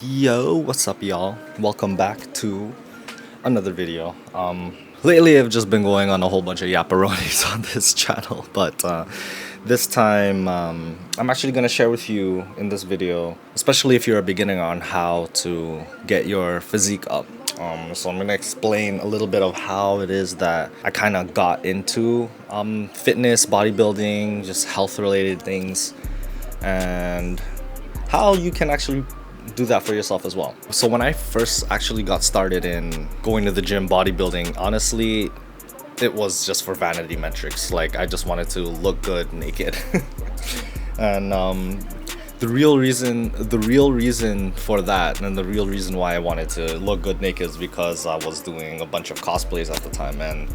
Yo, what's up, y'all? Welcome back to another video. Lately I've just been going on a whole bunch of yapparonis on this channel, but this time I'm actually gonna share with you in this video, especially if you're a beginner, on how to get your physique up. So I'm gonna explain a little bit of how it is that I kind of got into fitness, bodybuilding, just health-related things, and how you can actually do that for yourself as well. So when I first actually got started in going to the gym, bodybuilding, honestly, it was just for vanity metrics. Like, I just wanted to look good naked. And the real reason for that, and the real reason why I wanted to look good naked, is because I was doing a bunch of cosplays at the time, and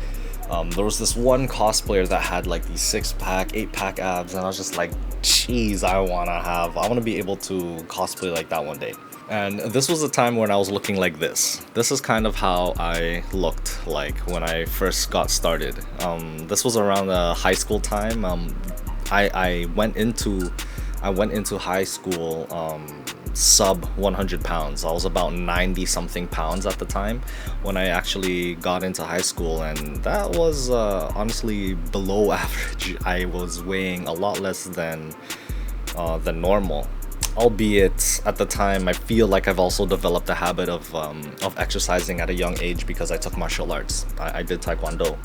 there was this one cosplayer that had like these 6-pack, 8-pack abs, and I was just like, geez, I want to be able to cosplay like that one day. And this was the time when I was looking like this. This is kind of how I looked like when I first got started. This was around the high school time. I went into high school sub 100 pounds. I was about 90 something pounds at the time when I actually got into high school, and that was honestly below average. I was weighing a lot less than normal, albeit at the time I feel like I've also developed a habit of exercising at a young age because I took martial arts. I did taekwondo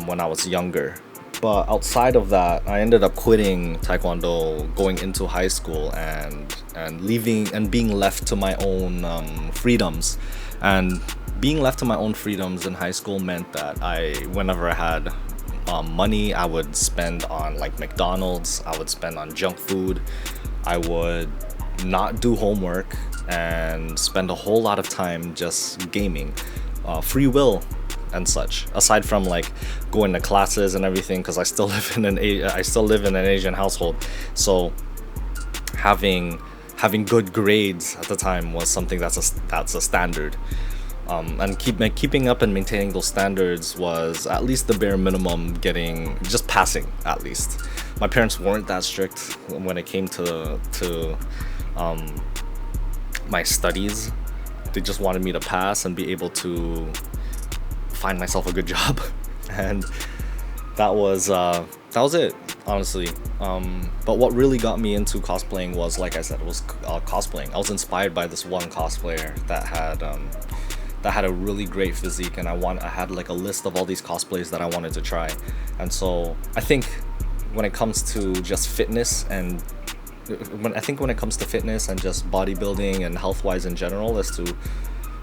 when I was younger. But outside of that, I ended up quitting taekwondo, going into high school, and leaving and being left to my own freedoms. And being left to my own freedoms in high school meant that whenever I had money, I would spend on like McDonald's. I would spend on junk food. I would not do homework and spend a whole lot of time just gaming, free will and such, aside from like going to classes and everything, because I still live in an Asian household. So having good grades at the time was something that's a standard. And keeping up and maintaining those standards was at least the bare minimum, just passing at least. My parents weren't that strict when it came to my studies. They just wanted me to pass and be able to find myself a good job. And that was it, honestly. But what really got me into cosplaying was, like I said, it was cosplaying. I was inspired by this one cosplayer that had a really great physique, and I had like a list of all these cosplays that I wanted to try. And so I think when it comes to just fitness and when it comes to fitness and just bodybuilding and health-wise in general,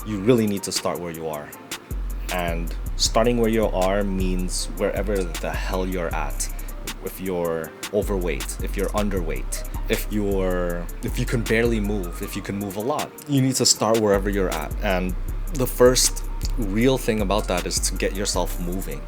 you really need to start where you are. And starting where you are means wherever the hell you're at. If you're overweight, if you're underweight, if you can barely move, if you can move a lot, you need to start wherever you're at. And the first real thing about that is to get yourself moving,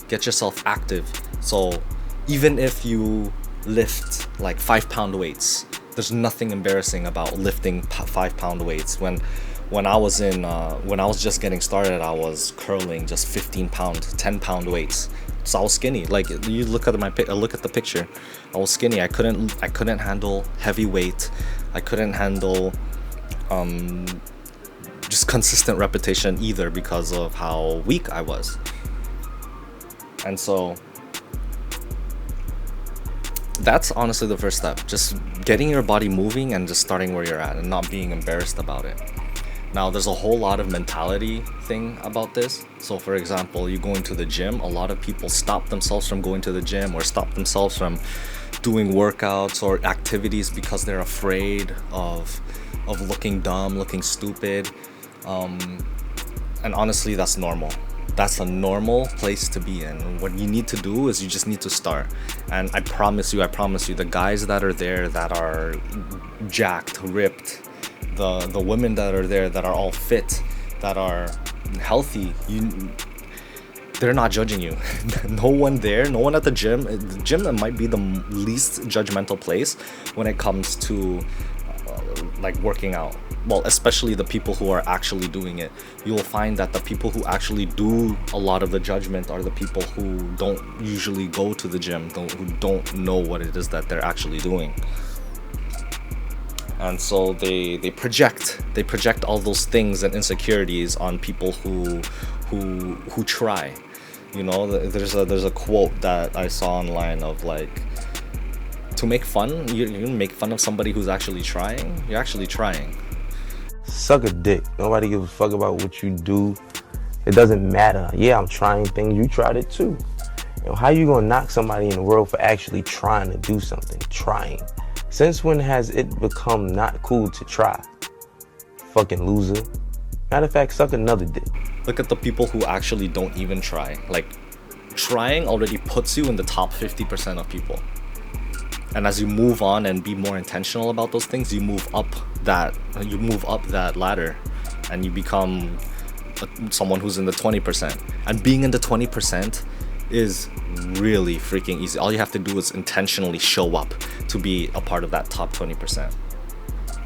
get yourself active. So even if you lift like 5-pound weights, there's nothing embarrassing about lifting 5-pound weights. When I was just getting started, I was curling just 15-pound, 10-pound weights. So I was skinny. Like, you look at the picture, I was skinny. I couldn't handle heavy weight. I couldn't handle just consistent repetition either, because of how weak I was. And so that's honestly the first step, just getting your body moving and just starting where you're at and not being embarrassed about it. Now, there's a whole lot of mentality thing about this. So for example, you going to the gym, a lot of people stop themselves from going to the gym, or stop themselves from doing workouts or activities because they're afraid of looking dumb, looking stupid. And honestly, that's normal. That's a normal place to be in. What you need to do is you just need to start. And I promise you, the guys that are there that are jacked, ripped, the women that are there that are all fit, that are healthy, they're not judging you. No one at the gym. The gym might be the least judgmental place when it comes to like working out. Well, especially the people who are actually doing it. You will find that the people who actually do a lot of the judgment are the people who don't usually go to the gym, who don't know what it is that they're actually doing. and so they project all those things and insecurities on people who try. You know, there's a quote that I saw online of like, to make fun, you make fun of somebody who's actually trying, you're actually trying. Suck a dick. Nobody gives a fuck about what you do. It doesn't matter. Yeah, I'm trying things. You tried it too. You know, how you gonna knock somebody in the world for actually trying to do something? Trying. Since when has it become not cool to try? Fucking loser. Matter of fact, suck another dick. Look at the people who actually don't even try. Like, trying already puts you in the top 50% of people. And as you move on and be more intentional about those things, you move up that ladder, and you become someone who's in the 20%. And being in the 20% is really freaking easy. All you have to do is intentionally show up to be a part of that top 20%.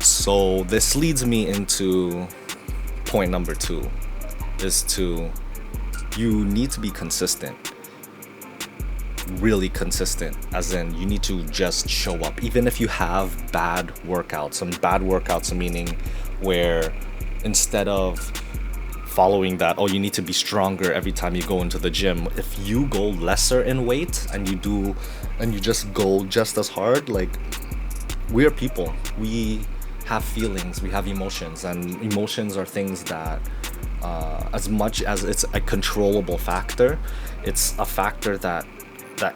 So this leads me into point number 2, you need to be consistent. Really consistent, as in you need to just show up even if you have bad workouts. And bad workouts meaning where instead of following that, oh, you need to be stronger every time you go into the gym, if you go lesser in weight and you just go just as hard, like, we're people, we have feelings, we have emotions, and emotions are things that as much as it's a controllable factor, it's a factor that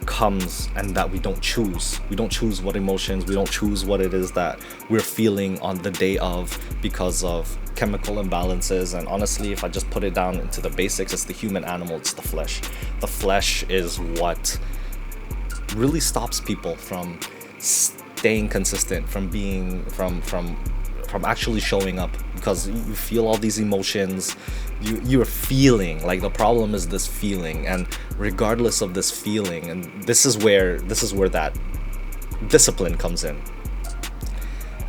comes and that we don't choose. We don't choose what emotions, we don't choose what it is that we're feeling on the day of because of chemical imbalances. And honestly, if I just put it down into the basics, it's the human animal, it's the flesh. The flesh is what really stops people from staying consistent, from being from actually showing up, because you feel all these emotions, you're feeling, like, the problem is this feeling, and regardless of this feeling, and this is where that discipline comes in.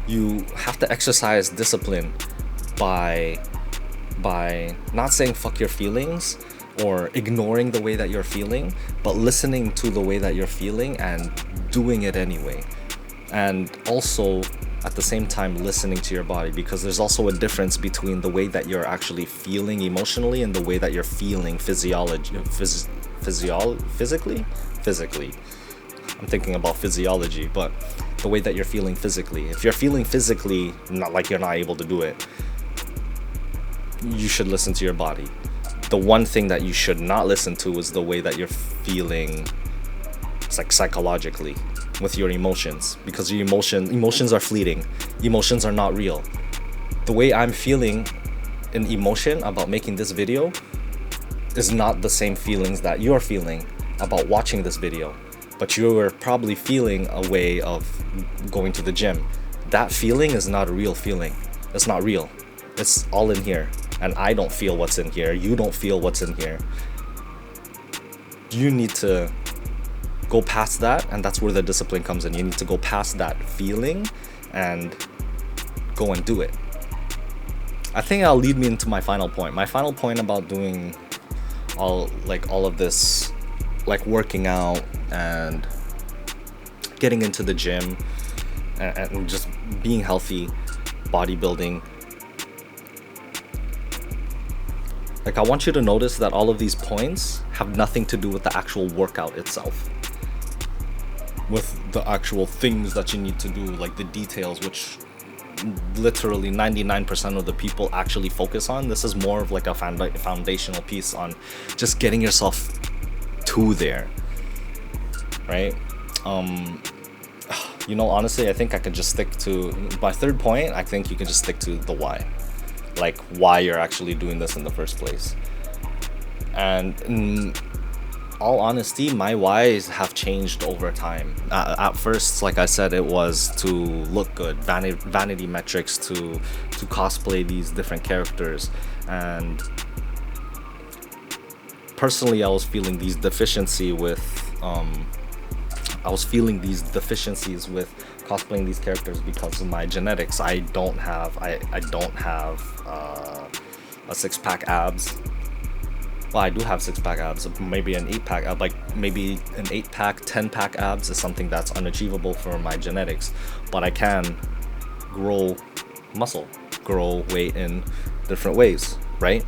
You have to exercise discipline by not saying fuck your feelings or ignoring the way that you're feeling, but listening to the way that you're feeling and doing it anyway. And also at the same time listening to your body, because there's also a difference between the way that you're actually feeling emotionally and the way that you're feeling physically. I'm thinking about physiology, but the way that you're feeling physically. If you're feeling physically not like you're not able to do it, you should listen to your body. The one thing that you should not listen to is the way that you're feeling, it's like psychologically, with your emotions, because your emotions are fleeting. Emotions are not real. The way I'm feeling in emotion about making this video is not the same feelings that you're feeling about watching this video, but you're probably feeling a way of going to the gym. That feeling is not a real feeling. It's not real. It's all in here, and I don't feel what's in here. You don't feel what's in here. You need to go past that, and that's where the discipline comes in. You need to go past that feeling and go and do it. I think that'll lead me into my final point. My final point about doing all of this, like working out and getting into the gym and just being healthy, bodybuilding. Like, I want you to notice that all of these points have nothing to do with the actual workout itself, with the actual things that you need to do, like the details, which literally 99% of the people actually focus on. This is more of like a foundational piece on just getting yourself to there, right? You know, honestly, I think I could just stick to my third point. I think you can just stick to the why, like why you're actually doing this in the first place. And in all honesty, my whys have changed over time. At first, like I said, it was to look good, vanity metrics, to cosplay these different characters. And personally, I was feeling these deficiencies with cosplaying these characters because of my genetics. I don't have a 6-pack abs. Well, I do have 6-pack abs, maybe an 8-pack ab, like maybe an 8-pack, 10-pack abs is something that's unachievable for my genetics, but I can grow muscle, grow weight in different ways, right?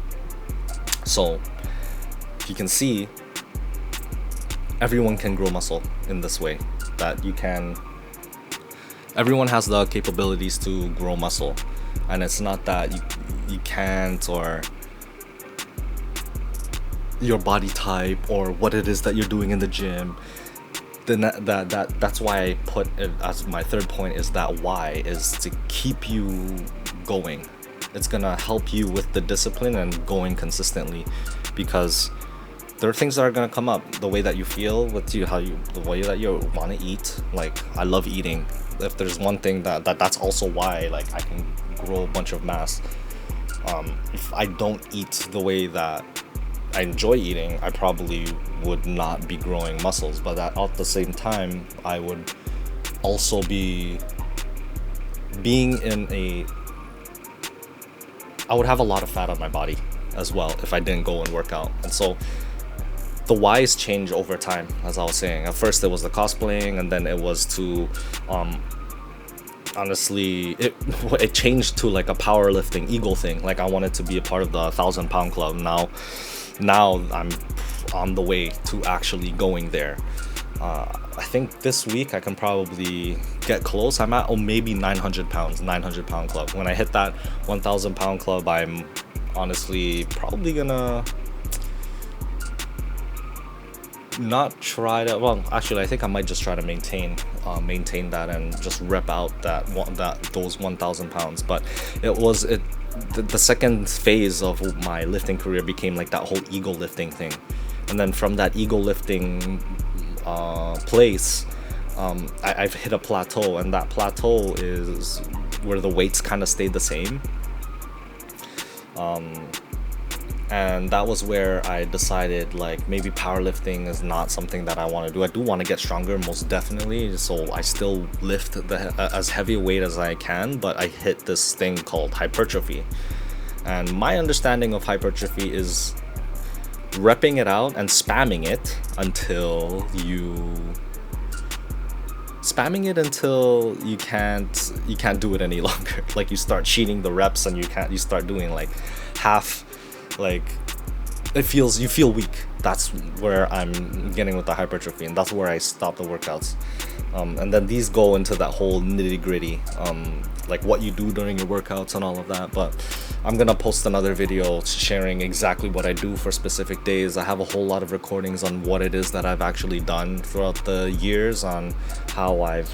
So you can see everyone can grow muscle in this way, that everyone has the capabilities to grow muscle, and it's not that you can't, or your body type, or what it is that you're doing in the gym. Then that's why I put it as my third point, is that why is to keep you going. It's gonna help you with the discipline and going consistently, because there are things that are gonna come up. The way that you feel with you, the way that you want to eat. Like, I love eating. If there's one thing that's also why like I can grow a bunch of mass. If I don't eat the way that I enjoy eating, I probably would not be growing muscles. But at the same time, I would also be I would have a lot of fat on my body as well if I didn't go and work out. And so the whys change over time, as I was saying. At first it was the cosplaying, and then it was to honestly it changed to like a powerlifting ego thing. Like, I wanted to be a part of the 1,000-pound club. Now I'm on the way to actually going there. I think this week I can probably get close. I'm at maybe 900 pound club. When I hit that 1,000-pound club, I'm honestly probably gonna not try to, well, actually I think I might just try to maintain that and just rep out those 1,000 pounds. But the second phase of my lifting career became like that whole ego lifting thing, and then from that ego lifting place, I've hit a plateau, and that plateau is where the weights kind of stayed the same. And that was where I decided, like, maybe powerlifting is not something that I want to do. I do want to get stronger, most definitely, so I still lift as heavy a weight as I can, but I hit this thing called hypertrophy. And my understanding of hypertrophy is repping it out and spamming it until you can't do it any longer. Like, you start cheating the reps, and you start doing like half, like you feel weak. That's where I'm getting with the hypertrophy, and that's where I stop the workouts. And then these go into that whole nitty gritty, like what you do during your workouts and all of that. But I'm gonna post another video sharing exactly what I do for specific days. I have a whole lot of recordings on what it is that I've actually done throughout the years, on how I've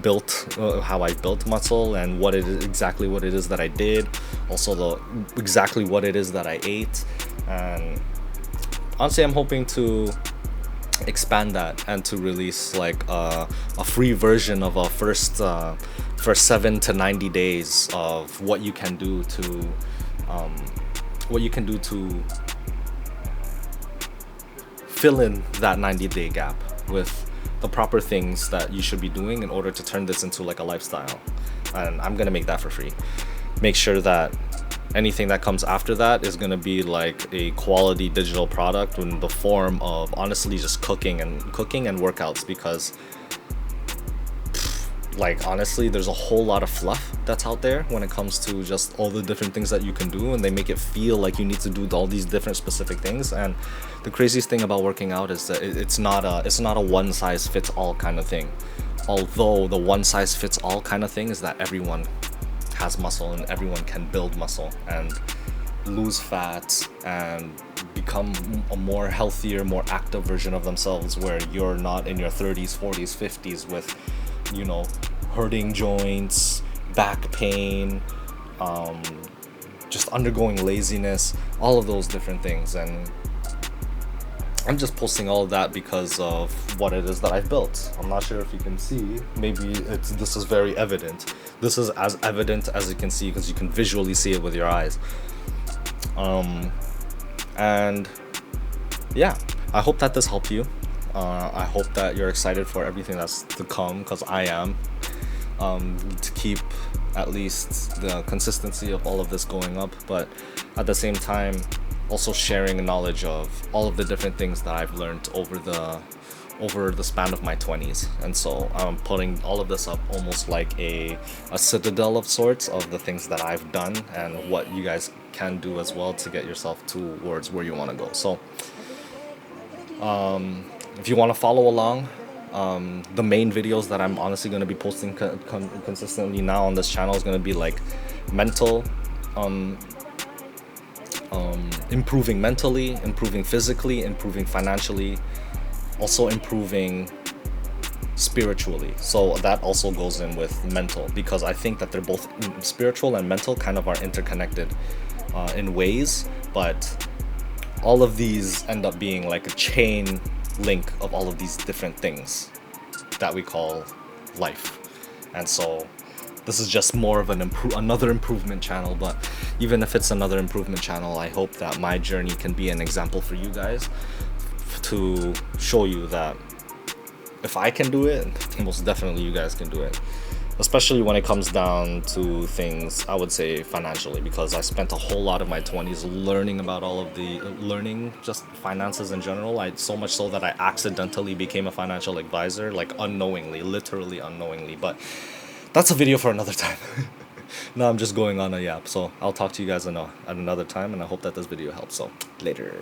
built muscle, and exactly what it is that I did, also exactly what it is that I ate. And honestly, I'm hoping to expand that and to release like a free version of a first 7 to 90 days of what you can do to fill in that 90-day gap with the proper things that you should be doing in order to turn this into like a lifestyle. And I'm gonna make that for free. Make sure that anything that comes after that is gonna be like a quality digital product in the form of honestly just cooking and workouts, because like, honestly, there's a whole lot of fluff that's out there when it comes to just all the different things that you can do, and they make it feel like you need to do all these different specific things. And the craziest thing about working out is that it's not a one size fits all kind of thing. Although the one size fits all kind of thing is that everyone has muscle and everyone can build muscle and lose fat and become a more healthier, more active version of themselves, where you're not in your 30s, 40s, 50s with, you know, hurting joints, back pain, just undergoing laziness, all of those different things. And I'm just posting all of that because of what it is that I've built. I'm not sure if you can see. Maybe this is very evident. This is as evident as you can see, because you can visually see it with your eyes. And yeah, I hope that this helped you. I hope that you're excited for everything that's to come, because I am, to keep at least the consistency of all of this going up, but at the same time also sharing knowledge of all of the different things that I've learned over over the span of my 20s. And so I'm putting all of this up almost like a citadel of sorts of the things that I've done and what you guys can do as well to get yourself towards where you want to go. So if you want to follow along, the main videos that I'm honestly going to be posting consistently now on this channel is going to be like mental, improving mentally, improving physically, improving financially, also improving spiritually. So that also goes in with mental, because I think that they're both spiritual and mental kind of are interconnected in ways, but all of these end up being like a chain link of all of these different things that we call life. And so this is just more of another improvement channel. But even if it's another improvement channel, I hope that my journey can be an example for you guys to show you that if I can do it, most definitely you guys can do it. Especially when it comes down to things, I would say financially, because I spent a whole lot of my 20s learning about all of the learning just finances in general. So much so that I accidentally became a financial advisor, like unknowingly, literally unknowingly. But that's a video for another time. Now I'm just going on a yap. So I'll talk to you guys at another time, and I hope that this video helps. So later.